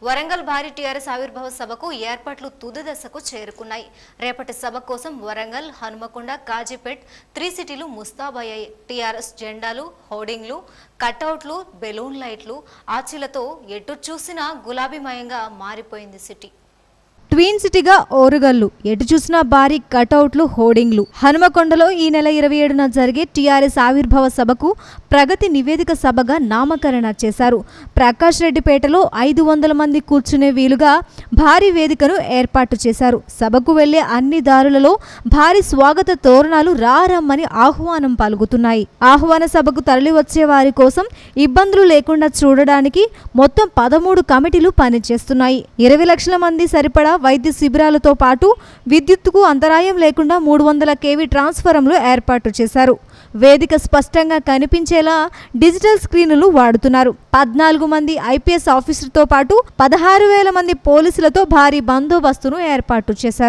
వరంగల్ భారీ టీఆర్ఎస్ ఆవిర్భావ సభకు ఏర్పాట్లు తుది దశకు చేరుకున్నాయి. రేపటి సభ కోసం వరంగల్, హనుమకొండ, కాజీపేట్ 3 సిటీలు ముస్తాబయ్యాయి. టీఆర్ఎస్ జెండాలు, హోర్డింగ్లు, కటౌట్లు, బెలూన్ లైట్లు, ఆర్చీలతో ఎటు చూసినా గులాబీమయంగా మారిపోయింది సిటీ. ట్విన్ సిటీగా ఓరుగల్లు, ఎటు చూసినా భారీ కటౌట్లు, హోర్డింగ్లు. హనుమకొండలో ఈ నెల 27న జరిగే టీఆర్ఎస్ ఆవిర్భావ సభకు ప్రగతి నివేదిక సభగా నామకరణ చేశారు. ప్రకాష్ రెడ్డిపేటలో 500 మంది కూర్చునే వీలుగా భారీ వేదికను ఏర్పాటు చేశారు. సభకు వెళ్లే అన్ని దారులలో భారీ స్వాగత తోరణాలు రారమ్మని ఆహ్వానం పలుకుతున్నాయి. ఆహ్వాన సభకు తరలివచ్చే వారి కోసం ఇబ్బందులు లేకుండా చూడడానికి మొత్తం 13 కమిటీలు పనిచేస్తున్నాయి. 20 లక్షల మంది సరిపడా వైద్య శిబిరాలతో పాటు విద్యుత్తుకు అంతరాయం లేకుండా 300 kV ట్రాన్స్ఫార్మర్లు ఏర్పాటు చేశారు. వేదిక స్పష్టంగా కనిపించేలా డిజిటల్ స్క్రీనులు వాడుతున్నారు. 14 మంది IPS ఆఫీసర్తో పాటు 16,000 మంది పోలీసులతో భారీ బందోబస్తును ఏర్పాటు చేశారు.